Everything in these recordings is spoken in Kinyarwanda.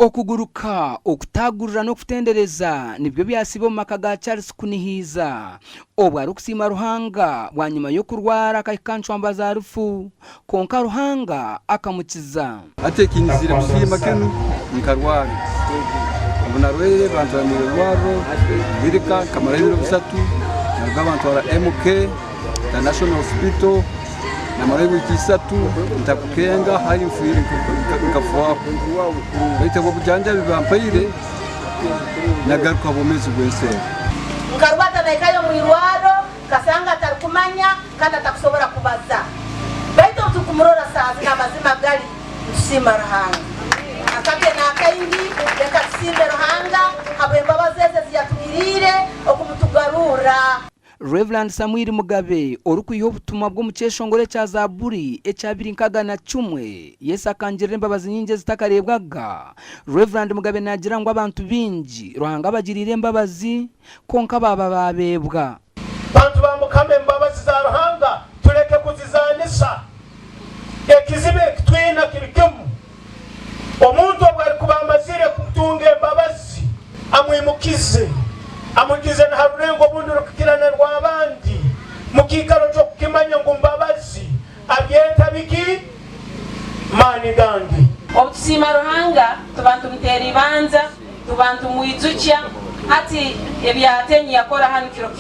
Okuguruka, okutagurira no kutendereza nibyo byasibo mu maka ga Charles kunihiza. Obwari okusima Ruhanga bwanyuma yo kurwara akaikancwamba za rufu konka Ruhanga akamukiza. Atekinizire musima kenu nkarwara. Abunarwere bantu bamurwaro birika kamara y'ibiro bisatu n'abantu bara MK National Hospital na marego kisatu ntakukenga hari mfiri nkafuwa bite bo bujanja bibampayire nagaruka bomezi bwese nkarwata naikayo mu irwaro kasanga atakumanya kandi atakusobora kubaza baito tukumurora sazi n'amazima gali nsima Ruhanga akabye nakayindi reka simbe Ruhanga abemba bazeze ziyatugirire okumutugarura. Reverend Samuel Mugabe orukuyiho ubutumwa bwo mu cyeshongore cya Zaburi ecyabiri nkaga na cumwe Yesu akangira imbabazi nyinge zitakarebwaga. Reverend Mugabe nagira ngo abantu bingi Ruhanga bagirire imbabazi konka baba babebwa. Bantu bamukame imbabazi za Ruhanga tureke kuzizanisha ekizibe twina kirikemu omuntu obwari kubamazire kutunga imbabazi amwimukize amugize na harurengo bundi rukikirana rw'abandi mukikaro cyo kukimanya ngo mbabazi abyeta biki mani gandi okusima Ruhanga tubantu mutera ibanza tubantu muizukya ati ebyatenyi yakora hano kiro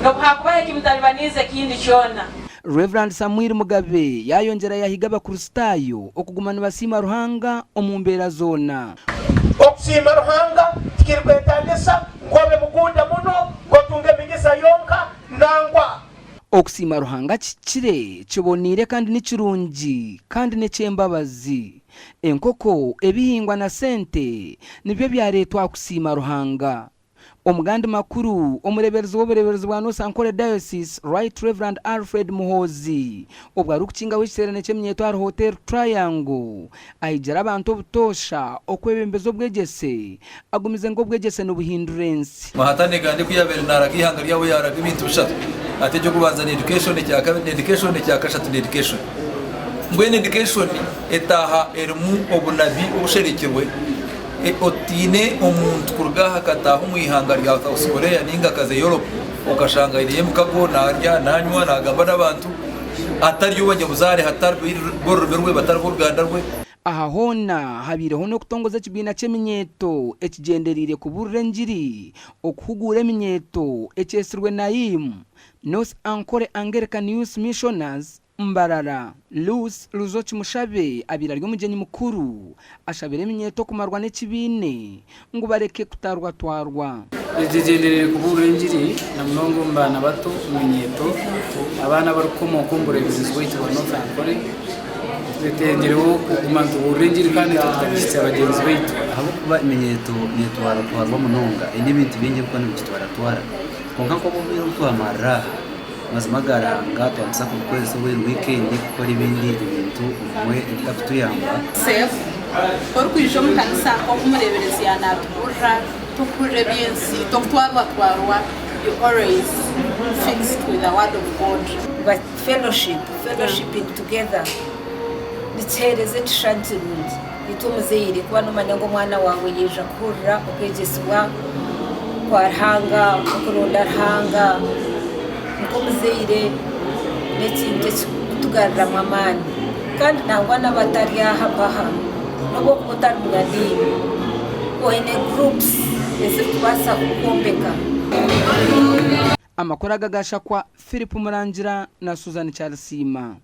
no hakubaye kimtalibanize kindi cyona. Reverend Samuel Mugabe yayongera yahiga Abakristaayo okuguma nibasima Ruhanga omumbera zona. Okusima Ruhanga tikirwetandisa ngobe mugunda muno ngotunge migisa yonka nangwa. Okusima Ruhanga kikire kibonire kandi nikirungi kandi necyembabazi. Enkoko ebihingwa na sente nibyo byaretwa kusima Ruhanga. Omugandi makuru omureberezi w'obureberezi bwa Nosankole Diocese Right Reverend Alfred Muhozi obwari okukinga w'ekiterane ky'emyeto Hotel Triangle ayijara abantu obutosha okwebembeza Obwegyese agumize ngo Obwegyese n'obuhindurensi mahatane gande kuyabera naragihanga ryawe yaraga ibintu bishatu ate cyo kubanza ni education cya kabiri education cya kashatu ni education ngwene education etaha erimu obunabi obusherekirwe otine omuntu kurgaha kataho mwihanga rya Australia ninga kaze Europe ukashanga iriye mukago narya nanywa nagamba n'abantu atari yo banyabuzare hatarwe borberwe batarwo Uganda rwe. Aha hona habireho no kutongoza kibina cy'eminyeto ekigenderire kuburire njiri okuhugura eminyeto ecyesirwe nayimu North Ankole Anglican Youth Missioners Mbarara Luz Luzochi Mushabe abira ry'umugeni mukuru ashabire eminyeto kumarwa n'ekibine ngo bareke kutarwa twarwa ekigenderere kuburire njiri na mnongo mbana bato eminyeto abana barukomo Okumbireeba wa North Ankole zetengereho kumantu burengiri kandi tukabishitse abagenzi baitu abo kuba imenyeto netwara twarwa munonga indi bintu bingi ko n'ibitwara twara konka ko bo biro twamara mazima garanga twamsa ku kwezi weekend gukora ibindi bintu umwe ikatuyamba safe por kwijo mukanisa okumureberezi yanatubura tukure byensi tokwarwa twarwa you always fixed with the word of God but fellowshiping together nitereze tishantirundi itumuzeyire kuba numanya ngo mwana wawe yeja kurra okwegeswa kwa Ruhanga okuronda Ruhanga mukomuzeyire n'ekindi kutugarira mwamani kandi nangwa n'abatari ahabaha nabo kutari mugadini oine groups ezitubasa kukombeka. Amakuru agagasha kwa Philip Murangira na Susan Charles Sima.